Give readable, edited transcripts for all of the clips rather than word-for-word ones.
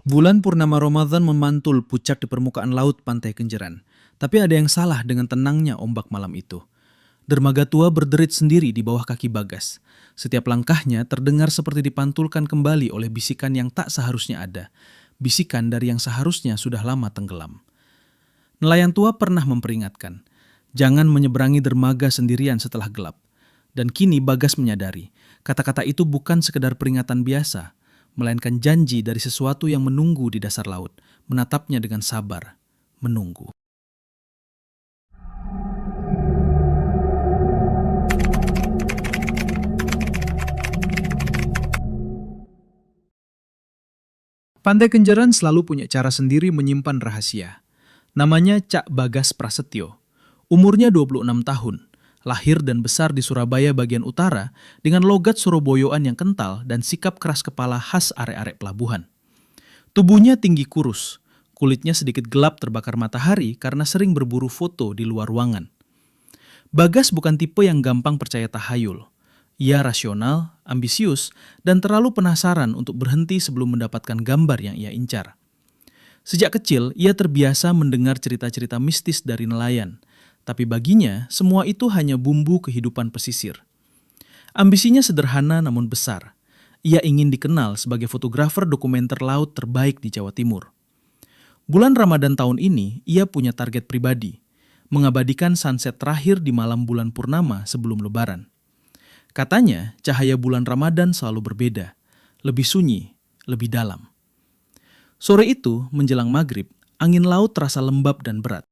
Bulan purnama Ramadan memantul pucat di permukaan laut Pantai Kenjeran. Tapi ada yang salah dengan tenangnya ombak malam itu. Dermaga tua berderit sendiri di bawah kaki Bagas. Setiap langkahnya terdengar seperti dipantulkan kembali oleh bisikan yang tak seharusnya ada. Bisikan dari yang seharusnya sudah lama tenggelam. Nelayan tua pernah memperingatkan, jangan menyeberangi dermaga sendirian setelah gelap. Dan kini Bagas menyadari, kata-kata itu bukan sekedar peringatan biasa, melainkan janji dari sesuatu yang menunggu di dasar laut, menatapnya dengan sabar, menunggu. Pantai Kenjeran selalu punya cara sendiri menyimpan rahasia. Namanya Cak Bagas Prasetyo. Umurnya 26 tahun, lahir dan besar di Surabaya bagian utara dengan logat Surabayaan yang kental dan sikap keras kepala khas arek-arek pelabuhan. Tubuhnya tinggi kurus, kulitnya sedikit gelap terbakar matahari karena sering berburu foto di luar ruangan. Bagas bukan tipe yang gampang percaya tahayul. Ia rasional, ambisius, dan terlalu penasaran untuk berhenti sebelum mendapatkan gambar yang ia incar. Sejak kecil, ia terbiasa mendengar cerita-cerita mistis dari nelayan, tapi baginya semua itu hanya bumbu kehidupan pesisir. Ambisinya sederhana namun besar. Ia ingin dikenal sebagai fotografer dokumenter laut terbaik di Jawa Timur. Bulan Ramadan tahun ini, ia punya target pribadi, mengabadikan sunset terakhir di malam bulan purnama sebelum Lebaran. Katanya, cahaya bulan Ramadan selalu berbeda, lebih sunyi, lebih dalam. Sore itu, menjelang maghrib, angin laut terasa lembab dan berat.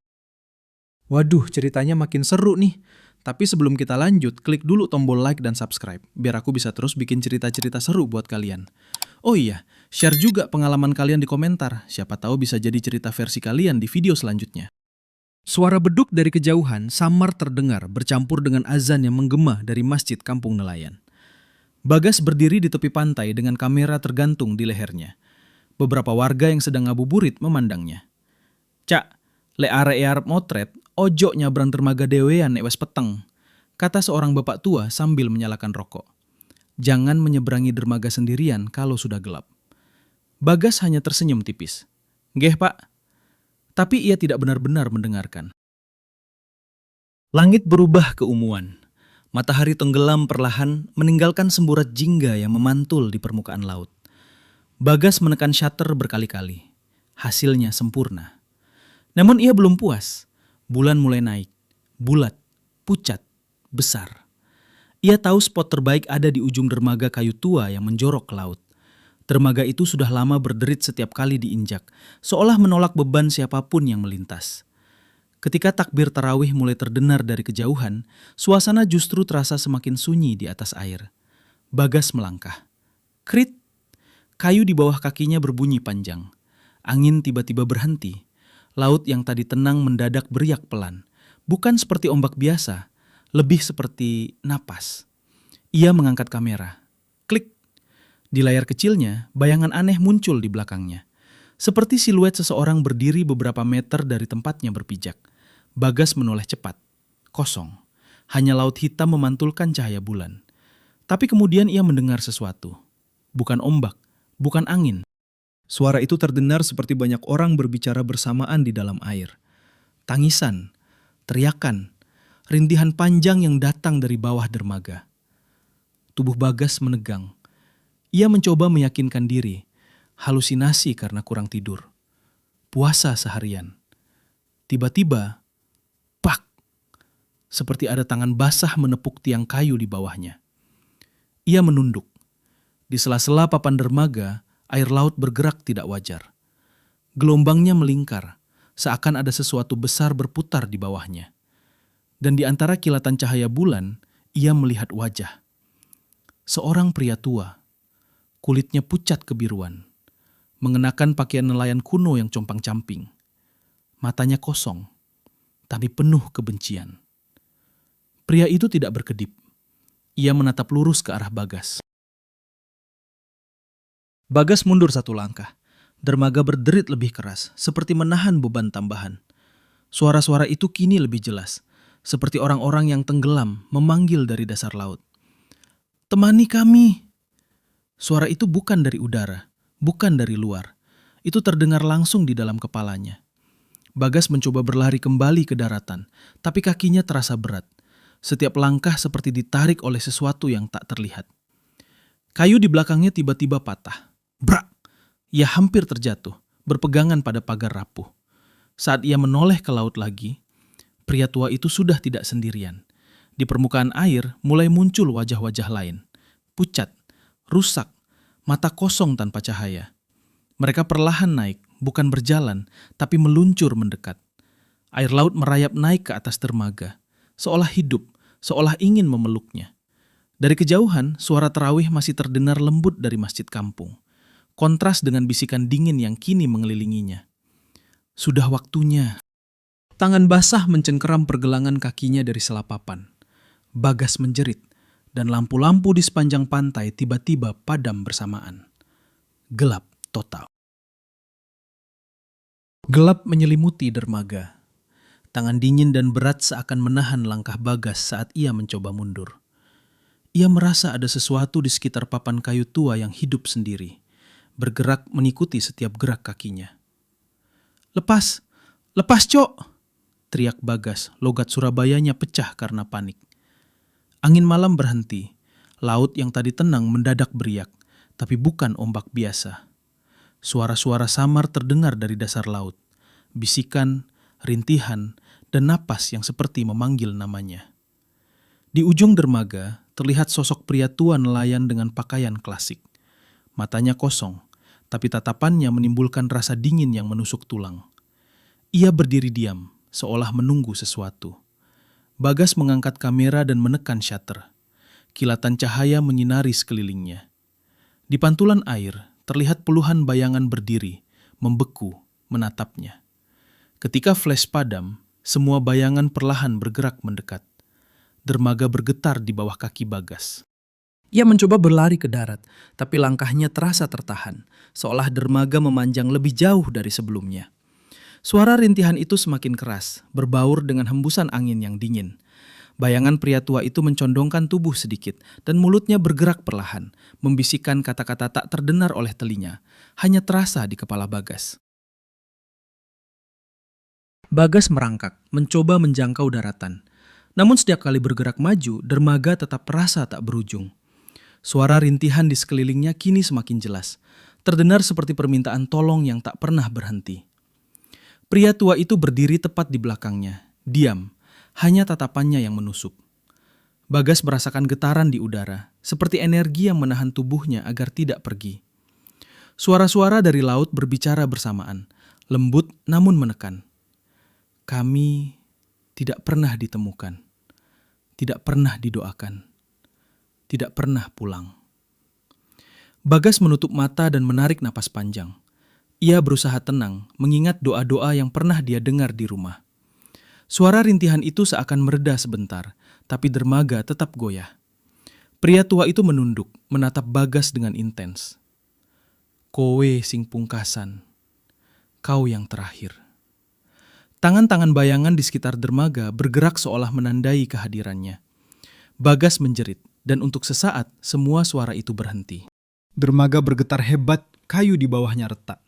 Waduh, ceritanya makin seru nih. Tapi sebelum kita lanjut, klik dulu tombol like dan subscribe, biar aku bisa terus bikin cerita-cerita seru buat kalian. Oh iya, share juga pengalaman kalian di komentar, siapa tahu bisa jadi cerita versi kalian di video selanjutnya. Suara beduk dari kejauhan samar terdengar bercampur dengan azan yang menggema dari masjid kampung nelayan. Bagas berdiri di tepi pantai dengan kamera tergantung di lehernya. Beberapa warga yang sedang ngabuburit memandangnya. "Cak, le arek arep motret, ojo nyabrang dermaga dewean nek wes peteng," kata seorang bapak tua sambil menyalakan rokok. "Jangan menyeberangi dermaga sendirian kalau sudah gelap." Bagas hanya tersenyum tipis. "Nggih, Pak." Tapi ia tidak benar-benar mendengarkan. Langit berubah keunguan. Matahari tenggelam perlahan meninggalkan semburat jingga yang memantul di permukaan laut. Bagas menekan shutter berkali-kali. Hasilnya sempurna. Namun ia belum puas. Bulan mulai naik. Bulat, pucat, besar. Ia tahu spot terbaik ada di ujung dermaga kayu tua yang menjorok ke laut. Dermaga itu sudah lama berderit setiap kali diinjak, seolah menolak beban siapapun yang melintas. Ketika takbir tarawih mulai terdengar dari kejauhan, suasana justru terasa semakin sunyi di atas air. Bagas melangkah. Krit! Kayu di bawah kakinya berbunyi panjang. Angin tiba-tiba berhenti. Laut yang tadi tenang mendadak beriak pelan. Bukan seperti ombak biasa, lebih seperti napas. Ia mengangkat kamera. Klik! Di layar kecilnya, bayangan aneh muncul di belakangnya. Seperti siluet seseorang berdiri beberapa meter dari tempatnya berpijak. Bagas menoleh cepat. Kosong. Hanya laut hitam memantulkan cahaya bulan. Tapi kemudian ia mendengar sesuatu. Bukan ombak, bukan angin. Suara itu terdengar seperti banyak orang berbicara bersamaan di dalam air. Tangisan, teriakan, rintihan panjang yang datang dari bawah dermaga. Tubuh Bagas menegang. Ia mencoba meyakinkan diri, halusinasi karena kurang tidur. Puasa seharian. Tiba-tiba, pak! Seperti ada tangan basah menepuk tiang kayu di bawahnya. Ia menunduk. Di sela-sela papan dermaga, air laut bergerak tidak wajar. Gelombangnya melingkar, seakan ada sesuatu besar berputar di bawahnya. Dan di antara kilatan cahaya bulan, ia melihat wajah. Seorang pria tua. Kulitnya pucat kebiruan, mengenakan pakaian nelayan kuno yang compang-camping. Matanya kosong, tapi penuh kebencian. Pria itu tidak berkedip. Ia menatap lurus ke arah Bagas. Bagas mundur satu langkah. Dermaga berderit lebih keras, seperti menahan beban tambahan. Suara-suara itu kini lebih jelas, seperti orang-orang yang tenggelam memanggil dari dasar laut. "Temani kami!" Suara itu bukan dari udara, bukan dari luar. itu terdengar langsung di dalam kepalanya. Bagas mencoba berlari kembali ke daratan, tapi kakinya terasa berat. Setiap langkah seperti ditarik oleh sesuatu yang tak terlihat. Kayu di belakangnya tiba-tiba patah. Brak! Ia hampir terjatuh, berpegangan pada pagar rapuh. Saat ia menoleh ke laut lagi, pria tua itu sudah tidak sendirian. Di permukaan air mulai muncul wajah-wajah lain. Pucat, rusak, mata kosong tanpa cahaya. Mereka perlahan naik, bukan berjalan, tapi meluncur mendekat. Air laut merayap naik ke atas dermaga, seolah hidup, seolah ingin memeluknya. Dari kejauhan, suara tarawih masih terdengar lembut dari masjid kampung. Kontras dengan bisikan dingin yang kini mengelilinginya. Sudah waktunya. Tangan basah mencengkeram pergelangan kakinya dari selapapan. Bagas menjerit, dan lampu-lampu di sepanjang pantai tiba-tiba padam bersamaan. Gelap total. Gelap menyelimuti dermaga. Tangan dingin dan berat seakan menahan langkah Bagas saat ia mencoba mundur. Ia merasa ada sesuatu di sekitar papan kayu tua yang hidup sendiri, bergerak mengikuti setiap gerak kakinya. Lepas! Lepas, Cok! Teriak Bagas, logat Surabayanya pecah karena panik. Angin malam berhenti. Laut yang tadi tenang mendadak beriak, tapi bukan ombak biasa. Suara-suara samar terdengar dari dasar laut. Bisikan, rintihan, dan napas yang seperti memanggil namanya. Di ujung dermaga, terlihat sosok pria tua nelayan dengan pakaian klasik. Matanya kosong, tapi tatapannya menimbulkan rasa dingin yang menusuk tulang. Ia berdiri diam, seolah menunggu sesuatu. Bagas mengangkat kamera dan menekan shutter. Kilatan cahaya menyinari sekelilingnya. Di pantulan air, terlihat puluhan bayangan berdiri, membeku, menatapnya. Ketika flash padam, semua bayangan perlahan bergerak mendekat. Dermaga bergetar di bawah kaki Bagas. Ia mencoba berlari ke darat, tapi langkahnya terasa tertahan, seolah dermaga memanjang lebih jauh dari sebelumnya. Suara rintihan itu semakin keras, berbaur dengan hembusan angin yang dingin. Bayangan pria tua itu mencondongkan tubuh sedikit, dan mulutnya bergerak perlahan, membisikkan kata-kata tak terdengar oleh telinga, hanya terasa di kepala Bagas. Bagas merangkak, mencoba menjangkau daratan. Namun setiap kali bergerak maju, dermaga tetap terasa tak berujung. Suara rintihan di sekelilingnya kini semakin jelas, terdengar seperti permintaan tolong yang tak pernah berhenti. Pria tua itu berdiri tepat di belakangnya, diam, hanya tatapannya yang menusuk. Bagas merasakan getaran di udara, seperti energi yang menahan tubuhnya agar tidak pergi. Suara-suara dari laut berbicara bersamaan, lembut namun menekan. Kami tidak pernah ditemukan, tidak pernah didoakan, tidak pernah pulang. Bagas menutup mata dan menarik napas panjang. Ia berusaha tenang, mengingat doa-doa yang pernah dia dengar di rumah. Suara rintihan itu seakan mereda sebentar, tapi dermaga tetap goyah. Pria tua itu menunduk, menatap Bagas dengan intens. Kowe sing pungkasan, kau yang terakhir. Tangan-tangan bayangan di sekitar dermaga bergerak seolah menandai kehadirannya. Bagas menjerit, dan untuk sesaat semua suara itu berhenti. Dermaga bergetar hebat, kayu di bawahnya retak.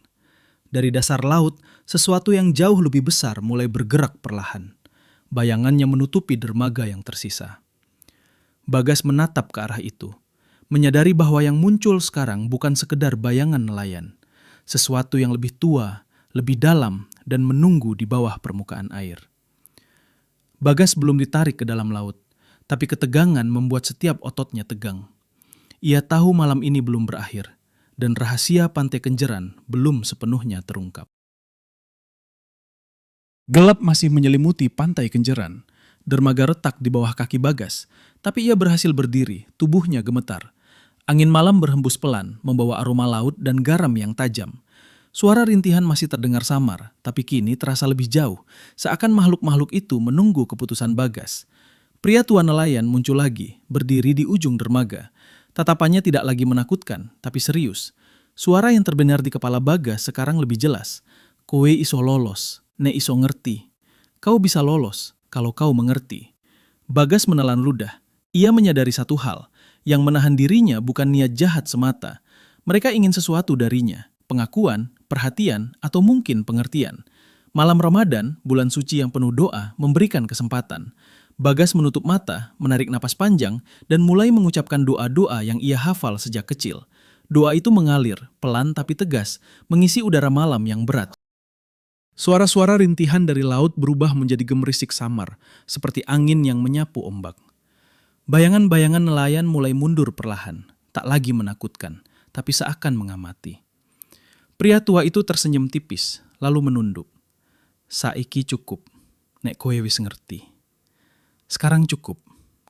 Dari dasar laut, sesuatu yang jauh lebih besar mulai bergerak perlahan. Bayangannya menutupi dermaga yang tersisa. Bagas menatap ke arah itu, menyadari bahwa yang muncul sekarang bukan sekedar bayangan nelayan, sesuatu yang lebih tua, lebih dalam, dan menunggu di bawah permukaan air. Bagas belum ditarik ke dalam laut, tapi ketegangan membuat setiap ototnya tegang. Ia tahu malam ini belum berakhir, dan rahasia Pantai Kenjeran belum sepenuhnya terungkap. Gelap masih menyelimuti Pantai Kenjeran. Dermaga retak di bawah kaki Bagas, tapi ia berhasil berdiri, tubuhnya gemetar. Angin malam berhembus pelan, membawa aroma laut dan garam yang tajam. Suara rintihan masih terdengar samar, tapi kini terasa lebih jauh, seakan makhluk-makhluk itu menunggu keputusan Bagas. Pria tua nelayan muncul lagi, berdiri di ujung dermaga. Tatapannya tidak lagi menakutkan, tapi serius. Suara yang terdengar di kepala Bagas sekarang lebih jelas. Kowe iso lolos, ne iso ngerti. Kau bisa lolos, kalau kau mengerti. Bagas menelan ludah. Ia menyadari satu hal, yang menahan dirinya bukan niat jahat semata. Mereka ingin sesuatu darinya, pengakuan, perhatian, atau mungkin pengertian. Malam Ramadan, bulan suci yang penuh doa, memberikan kesempatan. Bagas menutup mata, menarik napas panjang, dan mulai mengucapkan doa-doa yang ia hafal sejak kecil. Doa itu mengalir, pelan tapi tegas, mengisi udara malam yang berat. Suara-suara rintihan dari laut berubah menjadi gemerisik samar, seperti angin yang menyapu ombak. Bayangan-bayangan nelayan mulai mundur perlahan, tak lagi menakutkan, tapi seakan mengamati. Pria tua itu tersenyum tipis, lalu menunduk. Saiki cukup, nek kowe wis ngerti. Sekarang cukup,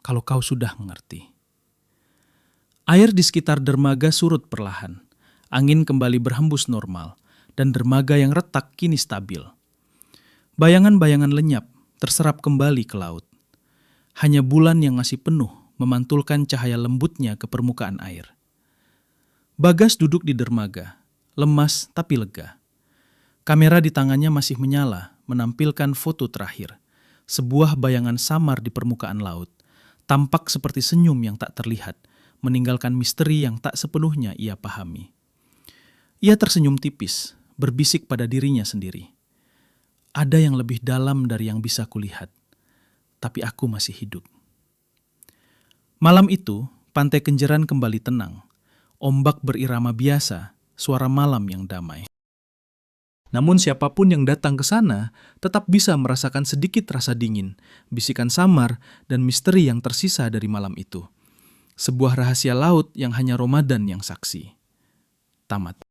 kalau kau sudah mengerti. Air di sekitar dermaga surut perlahan. Angin kembali berhembus normal, dan dermaga yang retak kini stabil. Bayangan-bayangan lenyap, terserap kembali ke laut. Hanya bulan yang masih penuh memantulkan cahaya lembutnya ke permukaan air. Bagas duduk di dermaga, lemas tapi lega. Kamera di tangannya masih menyala, menampilkan foto terakhir. Sebuah bayangan samar di permukaan laut, tampak seperti senyum yang tak terlihat, meninggalkan misteri yang tak sepenuhnya ia pahami. Ia tersenyum tipis, berbisik pada dirinya sendiri. Ada yang lebih dalam dari yang bisa kulihat, tapi aku masih hidup. Malam itu, pantai Kenjeran kembali tenang. Ombak berirama biasa, suara malam yang damai. Namun siapapun yang datang ke sana tetap bisa merasakan sedikit rasa dingin, bisikan samar, dan misteri yang tersisa dari malam itu. Sebuah rahasia laut yang hanya Ramadan yang saksi. Tamat.